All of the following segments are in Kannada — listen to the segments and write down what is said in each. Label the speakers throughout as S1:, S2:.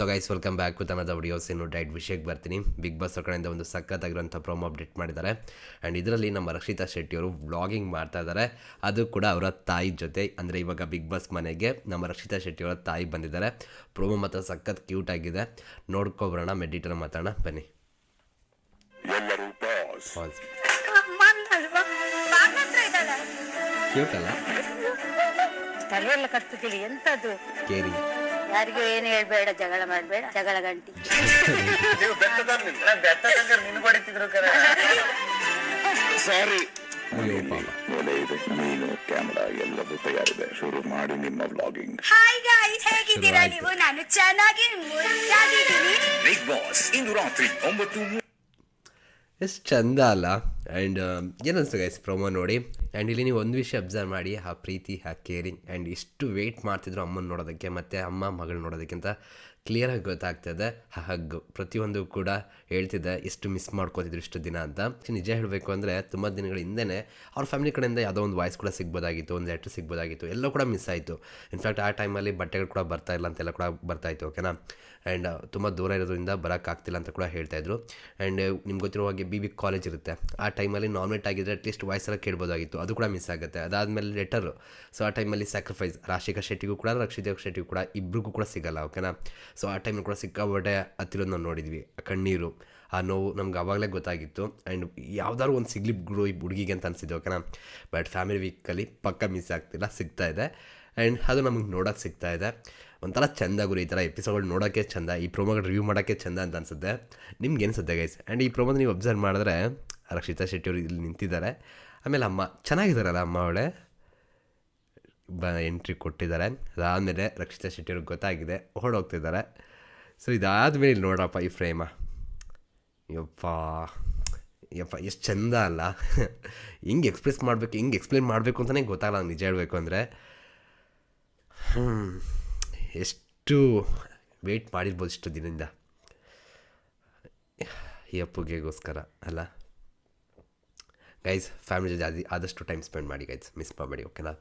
S1: So guys welcome back with another videos. ಇನ್ನು ಡೈಟ್ ವಿಷಯಕ್ಕೆ ಬರ್ತೀನಿ. ಬಿಗ್ ಬಾಸ್ ಕಡೆಯಿಂದ ಒಂದು ಸಖತ್ತಾಗಿರುವಂಥ ಪ್ರೋಮೋ ಅಪ್ಡೇಟ್ ಮಾಡಿದ್ದಾರೆ. ಆ್ಯಂಡ್ ಇದರಲ್ಲಿ ನಮ್ಮ ರಕ್ಷಿತಾ ಶೆಟ್ಟಿಯವರು ವ್ಲಾಗಿಂಗ್ ಮಾಡ್ತಾ ಇದ್ದಾರೆ. ಅದು ಕೂಡ ಅವರ ತಾಯಿ ಜೊತೆ. ಅಂದರೆ ಇವಾಗ ಬಿಗ್ ಬಾಸ್ ಮನೆಗೆ ನಮ್ಮ ರಕ್ಷಿತಾ ಶೆಟ್ಟಿಯವರ ತಾಯಿ ಬಂದಿದ್ದಾರೆ. ಪ್ರೋಮೋ ಮಾತ್ರ ಸಖತ್ ಕ್ಯೂಟ್ ಆಗಿದೆ. ನೋಡ್ಕೊಬರೋಣ, ಮೆಡಿಟರ್ ಮಾತಾಡೋಣ ಬನ್ನಿ. ಕ್ಯೂಟ್ ಅಲ್ಲ?
S2: ತಲೆಯೆಲ್ಲ ಕತ್ತುತ್ತಿಲ್ಲ ಎಂತದ್ದು
S1: ಕೇರಿ
S2: ಯಾರಿಗೂ ಏನು ಹೇಳ್ಬೇಡ, ಜಗಳ ಮಾಡಬೇಡ, ಜಗಳ ಗಂಟಿ
S3: ಸಾರಿ.
S1: ಅಯ್ಯೋ ಪಾಪ.
S3: ಒಲೆ ಇದೆ, ನೀನು ಕ್ಯಾಮರಾ ಎಲ್ಲವೂ ತಯಾರಿದೆ. ಶುರು ಮಾಡಿ ನಿಮ್ಮ ವ್ಲಾಗಿಂಗ್.
S2: ಹಾಯ್ ಗಾಯ್ಸ್, ಹೇಗಿದ್ದೀರಾ ನೀವು? ನಾನು ಚೆನ್ನಾಗಿ ಮುದ್ದಾಗಿದ್ದೀನಿ.
S3: ಬಿಗ್ ಬಾಸ್ ಇಂದು ರಾತ್ರಿ 9.
S1: ಎಷ್ಟು ಚಂದ ಅಲ್ಲ? ಆ್ಯಂಡ್ ಏನಿಸ್ತು ಗೈಸ್ ಪ್ರೋಮೋ ನೋಡಿ? ಆ್ಯಂಡ್ ಇಲ್ಲಿ ನೀವು ಒಂದು ವಿಷಯ ಅಬ್ಸರ್ವ್ ಮಾಡಿ, ಆ ಪ್ರೀತಿ, ಆ ಕೇರಿಂಗ್. ಆ್ಯಂಡ್ ಎಷ್ಟು ವೆಯ್ಟ್ ಮಾಡ್ತಿದ್ರು ಅಮ್ಮನ ನೋಡೋದಕ್ಕೆ ಮತ್ತು ಅಮ್ಮ ಮಗಳು ನೋಡೋದಕ್ಕೆ ಅಂತ ಕ್ಲಿಯರಾಗಿ ಗೊತ್ತಾಗ್ತದೆ. ಆ ಹಗ್ಗು ಪ್ರತಿಯೊಂದು ಕೂಡ ಹೇಳ್ತಿದ್ದೆ ಎಷ್ಟು ಮಿಸ್ ಮಾಡ್ಕೋತಿದ್ರು ಇಷ್ಟು ದಿನ ಅಂತ. ನಿಜ ಹೇಳಬೇಕು ಅಂದರೆ ತುಂಬ ದಿನಗಳ ಹಿಂದೆಯೇ ಅವ್ರ ಫ್ಯಾಮಿಲಿ ಕಡೆಯಿಂದ ಯಾವುದೋ ಒಂದು ವಾಯ್ಸ್ ಕೂಡ ಸಿಗ್ಬೋದಾಗಿತ್ತು, ಒಂದು ಲೆಟ್ರ್ ಸಿಗ್ಬೋದಾಗಿತ್ತು, ಎಲ್ಲ ಕೂಡ ಮಿಸ್ ಆಯಿತು. ಇನ್ಫ್ಯಾಕ್ಟ್ ಆ ಟೈಮಲ್ಲಿ ಬಟ್ಟೆಗಳು ಕೂಡ ಬರ್ತಾಯಿಲ್ಲ ಅಂತೆಲ್ಲ ಕೂಡ ಬರ್ತಾಯಿತ್ತು, ಓಕೆನಾ. ಆ್ಯಂಡ್ ತುಂಬ ದೂರ ಇರೋದ್ರಿಂದ ಬರೋಕ್ಕಾಗ್ತಿಲ್ಲ ಅಂತ ಕೂಡ ಹೇಳ್ತಾಯಿದ್ರು. ಆ್ಯಂಡ್ ನಿಮ್ಗೆ ಗೊತ್ತಿರೋ ಹಾಗೆ ಬಿ ಕಾಲೇಜ್ ಇರುತ್ತೆ. ಆ ಟೈಮಲ್ಲಿ ನಾರ್ಮೆಟ್ ಆಗಿದ್ದರೆ ಅಟ್ಲೀಸ್ಟ್ ವಾಯ್ಸ್ ಎಲ್ಲ ಕೇಳ್ಬೋದಾಗಿತ್ತು, ಅದು ಕೂಡ ಮಿಸ್ ಆಗುತ್ತೆ. ಅದಾದಮೇಲೆ ಲೆಟರು. ಸೊ ಆ ಟೈಮಲ್ಲಿ ಸ್ಯಾಕ್ರಿಫೈಸ್ ರಾಶಿಕಾ ಶೆಟ್ಟಿಗೂ ಕೂಡ ರಕ್ಷಿತಾ ಶೆಟ್ಟಿಗೂ ಕೂಡ ಇಬ್ಬರಿಗೂ ಕೂಡ ಸಿಗಲ್ಲ, ಓಕೆನಾ. ಸೊ ಆ ಟೈಮಲ್ಲಿ ಕೂಡ ಸಿಕ್ಕಾಬಟ್ಟೆ ಹತ್ತಿರೋದು ನಾವು ನೋಡಿದ್ವಿ. ಕಣ್ಣೀರು, ಆ ನೋವು ನಮ್ಗೆ ಆವಾಗಲೇ ಗೊತ್ತಾಗಿತ್ತು. ಆ್ಯಂಡ್ ಯಾವ್ದಾದ್ರು ಒಂದು ಸಿಗ್ಲಿ ಗುರು ಈ ಹುಡುಗಿಗೆ ಅಂತ ಅನಿಸಿದ್ದು, ಓಕೆನಾ. ಬಟ್ ಫ್ಯಾಮಿಲಿ ವೀಕಲ್ಲಿ ಪಕ್ಕ ಮಿಸ್ ಆಗ್ತಿಲ್ಲ, ಸಿಗ್ತಾಯಿದೆ. ಆ್ಯಂಡ್ ಅದು ನಮಗೆ ನೋಡೋಕ್ಕೆ ಸಿಗ್ತಾಯಿದೆ. ಒಂಥರ ಚೆಂದ ಗುರು, ಈ ಥರ ಎಪಿಸೋಡ್ಗಳು ನೋಡೋಕ್ಕೆ ಚೆಂದ, ಈ ಪ್ರೋಮೋಗಳು ರಿವ್ಯೂ ಮಾಡೋಕ್ಕೆ ಚೆಂದ ಅಂತ ಅನಿಸುತ್ತೆ. ನಿಮ್ಗೆ ಅನಿಸುತ್ತೆ ಗೈಸ್? ಆ್ಯಂಡ್ ಈ ಪ್ರೋಮೋದ ನೀವು ಅಬ್ಸರ್ವ್ ಮಾಡಿದ್ರೆ ರಕ್ಷಿತಾ ಶೆಟ್ಟಿಯವರು ಇಲ್ಲಿ ನಿಂತಿದ್ದಾರೆ. ಆಮೇಲೆ ಅಮ್ಮ ಚೆನ್ನಾಗಿದ್ದಾರಲ್ಲ, ಅಮ್ಮ ಅವಳೆ ಎಂಟ್ರಿ ಕೊಟ್ಟಿದ್ದಾರೆ. ಅದಾದಮೇಲೆ ರಕ್ಷಿತಾ ಶೆಟ್ಟಿಯವ್ರಿಗೆ ಗೊತ್ತಾಗಿದೆ, ಹೊರಡೋಗ್ತಿದ್ದಾರೆ. ಸೊ ಇದಾದಮೇಲೆ ಇಲ್ಲಿ ನೋಡ್ರಪ್ಪ ಈ ಫ್ರೇಮ, ಯಪ್ಪ ಎಷ್ಟು ಚೆಂದ ಅಲ್ಲ? ಹಿಂಗೆ ಎಕ್ಸ್ಪ್ರೆಸ್ ಮಾಡಬೇಕು, ಹಿಂಗೆ ಎಕ್ಸ್ಪ್ಲೇನ್ ಮಾಡಬೇಕು ಅಂತಲೇ ಗೊತ್ತಾಗಲ್ಲ ನಿಜ ಹೇಳಬೇಕು ಅಂದರೆ. ಎಷ್ಟು ವೆಯ್ಟ್ ಮಾಡಿರ್ಬೋದು ಇಷ್ಟು ದಿನದಿಂದ ಈ ಅಪ್ಪುಗೆಗೋಸ್ಕರ ಅಲ್ಲ ಗೈಸ್. ಫ್ಯಾಮಿಲಿ ಜೊತೆ ಆದಷ್ಟು ಟೈಮ್ ಸ್ಪೆಂಡ್ ಮಾಡಿ ಗೈಸ್, ಮಿಸ್ ಮಾಡಬೇಡಿ, ಓಕೆನಾ.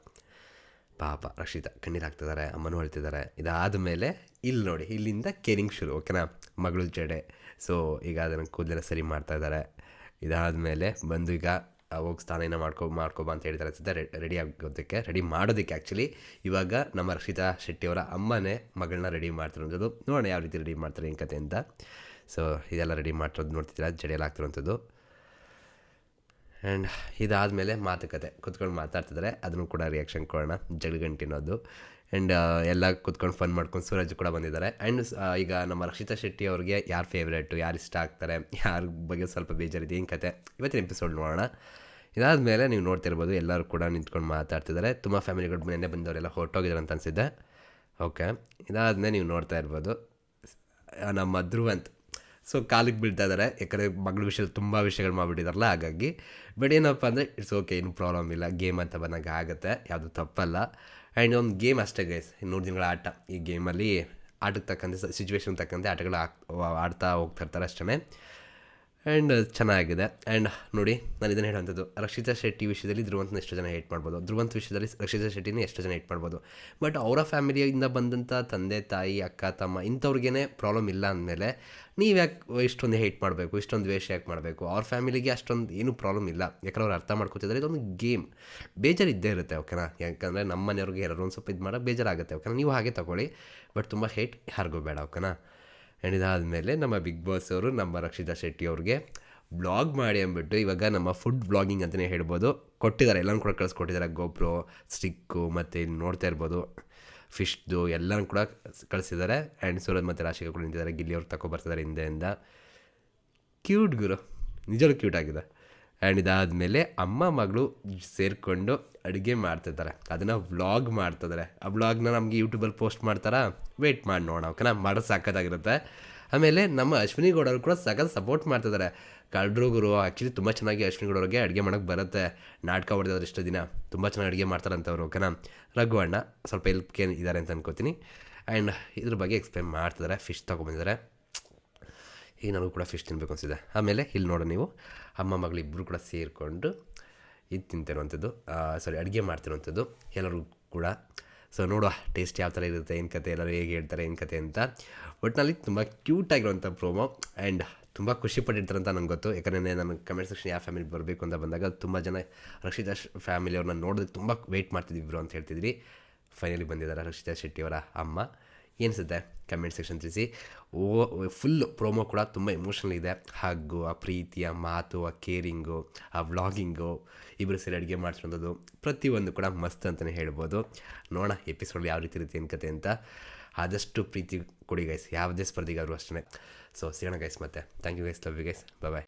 S1: ಪಾಪ ರಕ್ಷಿತಾ ಕಣ್ಣೀರು ಹಾಕ್ತಿದ್ದಾರೆ, ಅಮ್ಮನೂ ಹೇಳ್ತಿದ್ದಾರೆ. ಇದಾದ ಮೇಲೆ ಇಲ್ಲಿ ನೋಡಿ, ಇಲ್ಲಿಂದ ಕೇರಿಂಗ್ ಶುರು, ಓಕೆನಾ. ಮಗಳು ಜಡೆ. ಸೊ ಈಗ ಅದನ್ನು ಕೂದಲೆಲ್ಲ ಸರಿ ಮಾಡ್ತಾಯಿದ್ದಾರೆ. ಇದಾದಮೇಲೆ ಬಂದು ಈಗ ಹೋಗಿ ಸ್ನಾನ ಮಾಡ್ಕೊಬಾ ಅಂತ ಹೇಳ್ತಾರೆ ಅನ್ಸುತ್ತೆ. ರೆಡಿ ಆಗೋದಕ್ಕೆ, ರೆಡಿ ಮಾಡೋದಕ್ಕೆ ಆ್ಯಕ್ಚುಲಿ ಇವಾಗ ನಮ್ಮ ರಕ್ಷಿತಾ ಶೆಟ್ಟಿಯವರ ಅಮ್ಮನೇ ಮಗಳನ್ನ ರೆಡಿ ಮಾಡ್ತಿರೋಂಥದ್ದು. ನೋಡೋಣ ಯಾವ ರೀತಿ ರೆಡಿ ಮಾಡ್ತಾರೆ ಏನು ಕತೆ ಅಂತ. ಸೊ ಇದೆಲ್ಲ ರೆಡಿ ಮಾಡ್ತಿರೋದು ನೋಡ್ತಿದ್ದೀರಾ, ಜಡೆಯಲ್ಲಿ ಆಗ್ತಿರೋಂಥದ್ದು. ಆ್ಯಂಡ್ ಇದಾದಮೇಲೆ ಮಾತುಕತೆ, ಕುತ್ಕೊಂಡು ಮಾತಾಡ್ತಿದ್ದಾರೆ. ಅದನ್ನು ಕೂಡ ರಿಯಾಕ್ಷನ್ ಕೊಡೋಣ, ಜಗಳಗಂಟಿನೋದು. ಆ್ಯಂಡ್ ಎಲ್ಲ ಕುತ್ಕೊಂಡು ಫನ್ ಮಾಡ್ಕೊಂಡು ಸೂರಜ್ ಕೂಡ ಬಂದಿದ್ದಾರೆ. ಆ್ಯಂಡ್ ಈಗ ನಮ್ಮ ರಕ್ಷಿತಾ ಶೆಟ್ಟಿ ಅವ್ರಿಗೆ ಯಾರು ಫೇವ್ರೇಟು, ಯಾರು ಇಷ್ಟ ಆಗ್ತಾರೆ, ಯಾರ ಬಗ್ಗೆ ಸ್ವಲ್ಪ ಬೇಜಾರಿದೆ, ಏನು ಕತೆ ಇವತ್ತಿನ ಎಪಿಸೋಡ್ ನೋಡೋಣ. ಇದಾದಮೇಲೆ ನೀವು ನೋಡ್ತಿರ್ಬೋದು ಎಲ್ಲರೂ ಕೂಡ ನಿಂತ್ಕೊಂಡು ಮಾತಾಡ್ತಿದ್ದಾರೆ. ತುಂಬ ಫ್ಯಾಮಿಲಿಗಳು ನೆನ್ನೆ ಬಂದವರೆಲ್ಲ ಹೊರಟೋಗಿದ್ದಾರೆ ಅಂತ ಅನಿಸಿದ್ದೆ, ಓಕೆ. ಇದಾದಮೇಲೆ ನೀವು ನೋಡ್ತಾ ಇರ್ಬೋದು ನಮ್ಮ ಧ್ರುವಂತ್. ಸೊ ಕಾಲಿಗೆ ಬೀಳ್ತಾ ಇದ್ದಾರೆ, ಯಾಕಂದರೆ ಮಗಳ ವಿಷಯದಲ್ಲಿ ತುಂಬ ವಿಷಯಗಳು ಮಾಡಿಬಿಟ್ಟಿದಾರಲ್ಲ, ಹಾಗಾಗಿ. ಬಟ್ ಏನಪ್ಪ ಅಂದರೆ ಇಟ್ಸ್ ಓಕೆ, ಏನು ಪ್ರಾಬ್ಲಮ್ ಇಲ್ಲ. ಗೇಮ್ ಅಂತ ಬಂದಾಗ ಆಗುತ್ತೆ, ಯಾವುದು ತಪ್ಪಲ್ಲ. ಆ್ಯಂಡ್ ಒಂದು ಗೇಮ್ ಅಷ್ಟೇ ಗೈಸ್, 100 ದಿನಗಳ ಆಟ. ಈ ಗೇಮಲ್ಲಿ ಆಟಕ್ಕೆ ತಕ್ಕಂತೆ, ಸಿಚುವೇಶನ್ ತಕ್ಕಂತೆ ಆಟಗಳು ಆಡ್ತಾ ಹೋಗ್ತಿರ್ತಾರೆ ಅಷ್ಟೇ. ಆ್ಯಂಡ್ ಚೆನ್ನಾಗಿದೆ. ಆ್ಯಂಡ್ ನೋಡಿ, ನಾನು ಇದನ್ನು ಹೇಳುವಂಥದ್ದು, ರಕ್ಷಿತಾ ಶೆಟ್ಟಿ ವಿಷಯದಲ್ಲಿ ಧ್ರುವಂತನ ಎಷ್ಟು ಜನ ಹೇಟ್ ಮಾಡ್ಬೋದು, ಧ್ರುವಂತ ವಿಷಯದಲ್ಲಿ ರಕ್ಷಿತಾ ಶೆಟ್ಟಿನೇ ಎಷ್ಟು ಜನ ಹೇಟ್ ಮಾಡ್ಬೋದು. ಬಟ್ ಅವರ ಫ್ಯಾಮಿಲಿಯಿಂದ ಬಂದಂಥ ತಂದೆ ತಾಯಿ, ಅಕ್ಕ ತಮ್ಮ ಇಂಥವ್ರಿಗೇ ಪ್ರಾಬ್ಲಮ್ ಇಲ್ಲ ಅಂದಮೇಲೆ ನೀವು ಯಾಕೆ ಇಷ್ಟೊಂದು ಹೇಟ್ ಮಾಡಬೇಕು, ಇಷ್ಟೊಂದು ದ್ವೇಷ ಯಾಕೆ ಮಾಡಬೇಕು? ಅವ್ರ ಫ್ಯಾಮಿಲಿಗೆ ಅಷ್ಟೊಂದು ಏನೂ ಪ್ರಾಬ್ಲಮ್ ಇಲ್ಲ, ಯಾಕಂದ್ರೆ ಅವ್ರು ಅರ್ಥ ಮಾಡ್ಕೊತಿದ್ದಾರೆ. ಇದೊಂದು ಗೇಮ್, ಬೇಜಾರು ಇದ್ದೇ ಇರುತ್ತೆ, ಓಕೆನಾ. ಯಾಕಂದರೆ ನಮ್ಮ ಮನೆಯವ್ರಿಗೆ ಯಾರು ಒಂದು ಸ್ವಲ್ಪ ಇದು ಮಾಡೋದು ಬೇಜಾರಾಗುತ್ತೆ, ಓಕೆನಾ. ನೀವು ಹಾಗೆ ತೊಗೊಳ್ಳಿ, ಬಟ್ ತುಂಬ ಹೇಟ್ ಯಾರಿಗೂ ಬೇಡ, ಓಕೆನಾ. ಆ್ಯಂಡ್ ಇದಾದಮೇಲೆ ನಮ್ಮ ಬಿಗ್ ಬಾಸ್ ಅವರು ನಮ್ಮ ರಕ್ಷಿತಾ ಶೆಟ್ಟಿ ಅವ್ರಿಗೆ ಬ್ಲಾಗ್ ಮಾಡಿ ಅಂದ್ಬಿಟ್ಟು ಇವಾಗ ನಮ್ಮ ಫುಡ್ ಬ್ಲಾಗಿಂಗ್ ಅಂತಲೇ ಹೇಳ್ಬೋದು ಕೊಟ್ಟಿದ್ದಾರೆ. ಎಲ್ಲನೂ ಕೂಡ ಕಳಿಸ್ಕೊಟ್ಟಿದ್ದಾರೆ, ಗೊಬ್ಬರ, ಸ್ಟಿಕ್ಕು, ಮತ್ತು ಇಲ್ಲಿ ನೋಡ್ತಾ ಇರ್ಬೋದು ಫಿಶ್ದು ಎಲ್ಲನೂ ಕೂಡ ಕಳಿಸಿದ್ದಾರೆ. ಆ್ಯಂಡ್ ಸೂರಜ್ ಮತ್ತು ರಾಶಿಕಾ ಕೂಡ ನಿಂತಿದ್ದಾರೆ, ಗಿಲ್ಲಿಯವ್ರು ತಗೊಬರ್ತಿದ್ದಾರೆ ಹಿಂದೆಯಿಂದ. ಕ್ಯೂಟ್ ಗುರು, ನಿಜವೂ ಕ್ಯೂಟ್ ಆಗಿದೆ. ಆ್ಯಂಡ್ ಇದಾದಮೇಲೆ ಅಮ್ಮ ಮಗಳು ಸೇರಿಕೊಂಡು ಅಡುಗೆ ಮಾಡ್ತಿದ್ದಾರೆ, ಅದನ್ನು ವ್ಲಾಗ್ ಮಾಡ್ತಿದ್ದಾರೆ. ಆ ವ್ಲಾಗ್ನ ನಮಗೆ ಯೂಟ್ಯೂಬಲ್ಲಿ ಪೋಸ್ಟ್ ಮಾಡ್ತಾರಾ? ವೆಯ್ಟ್ ಮಾಡಿ ನೋಡೋಣ, ಓಕೆನಾ. ಮಾಡೋದು ಸಾಕಾಗಿರುತ್ತೆ. ಆಮೇಲೆ ನಮ್ಮ ಅಶ್ವಿನಿ ಗೌಡರು ಕೂಡ ಸಖತ್ ಸಪೋರ್ಟ್ ಮಾಡ್ತಿದ್ದಾರೆ. ಕಳ್ರು ಗುರು ಆ್ಯಕ್ಚುಲಿ ತುಂಬ ಚೆನ್ನಾಗಿ ಅಶ್ವಿನಿ ಗೌಡವ್ರಿಗೆ ಅಡುಗೆ ಮಾಡೋಕ್ಕೆ ಬರುತ್ತೆ. ನಾಟಕ ಹೊಡೆದಿದ್ದಾರೆ ಇಷ್ಟು ದಿನ, ತುಂಬ ಚೆನ್ನಾಗಿ ಅಡುಗೆ ಮಾಡ್ತಾರಂತವ್ರು, ಓಕೆನಾ. ರಘು ಅಣ್ಣ ಸ್ವಲ್ಪ ಹೆಲ್ಪ್ಗೆ ಇದ್ದಾರೆ ಅಂತ ಅನ್ಕೋತೀನಿ. ಆ್ಯಂಡ್ ಇದ್ರ ಬಗ್ಗೆ ಎಕ್ಸ್ಪ್ಲೇನ್ ಮಾಡ್ತಿದ್ದಾರೆ. ಫಿಶ್ ತೊಗೊಂಬಂದಿದ್ದಾರೆ, ಈಗ ನನಗೂ ಕೂಡ ಫಿಶ್ ತಿನ್ನಬೇಕು ಅನಿಸಿದೆ. ಆಮೇಲೆ ಇಲ್ಲಿ ನೋಡೋ ನೀವು, ಅಮ್ಮ ಮಗಳಿಬ್ಬರು ಕೂಡ ಸೇರಿಕೊಂಡು ಇದು ತಿಂತಿರುವಂಥದ್ದು, ಅಡುಗೆ ಮಾಡ್ತಿರುವಂಥದ್ದು ಎಲ್ಲರೂ ಕೂಡ. ಸೊ ನೋಡುವ ಟೇಸ್ಟ್ ಯಾವ ಥರ ಇರುತ್ತೆ, ಏನು ಕತೆ, ಎಲ್ಲರೂ ಹೇಗೆ ಹೇಳ್ತಾರೆ ಏನು ಕತೆ ಅಂತ. ಒಟ್ಟಿನಲ್ಲಿ ತುಂಬ ಕ್ಯೂಟಾಗಿರುವಂಥ ಪ್ರೋಮೋ ಆ್ಯಂಡ್ ತುಂಬ ಖುಷಿಪಟ್ಟಿರ್ತಾರೆ ಅಂತ ನಂಗೆ ಗೊತ್ತು. ಯಾಕಂದರೆ ನಾನು ಕಮೆಂಟ್ ಸೆಕ್ಷನ್ ಯಾವ ಫ್ಯಾಮಿಲಿ ಬರಬೇಕು ಅಂತ ಬಂದಾಗ ತುಂಬ ಜನ ರಕ್ಷಿತಾ ಫ್ಯಾಮಿಲಿಯವ್ರನ್ನ ನೋಡೋದಕ್ಕೆ ತುಂಬ ವೆಯ್ಟ್ ಮಾಡ್ತಿದ್ದಿದ್ರು ಅಂತ ಹೇಳ್ತಿದ್ರಿ. ಫೈನಲಿ ಬಂದಿದ್ದಾರೆ ರಕ್ಷಿತಾ ಶೆಟ್ಟಿಯವರ ಅಮ್ಮ. ಏನಿಸುತ್ತೆ ಕಮೆಂಟ್ ಸೆಕ್ಷನ್ ತಿಳಿಸಿ. ಫುಲ್ಲು ಪ್ರೋಮೋ ಕೂಡ ತುಂಬ ಎಮೋಷ್ನಲ್ ಇದೆ. ಹಾಗೂ ಆ ಪ್ರೀತಿ, ಆ ಮಾತು, ಆ ಕೇರಿಂಗು, ಆ ವ್ಲಾಗಿಂಗು, ಇಬ್ಬರು ಸೇರಿ ಅಡುಗೆ ಮಾಡಿಸೋದು ಪ್ರತಿಯೊಂದು ಕೂಡ ಮಸ್ತ್ ಅಂತಲೇ ಹೇಳ್ಬೋದು. ನೋಡೋಣ ಎಪಿಸೋಡ್ ಯಾವ ರೀತಿ ಇರುತ್ತೆ ಏನು ಕತೆ ಅಂತ. ಆದಷ್ಟು ಪ್ರೀತಿ ಕೊಡಿ ಗೈಸ್, ಯಾವುದೇ ಸ್ಪರ್ಧಿಗಾದ್ರು ಅಷ್ಟೇ. ಸೊ ಸಿಗೋಣ ಗೈಸ್, ಮತ್ತೆ thank you guys, love you guys, bye.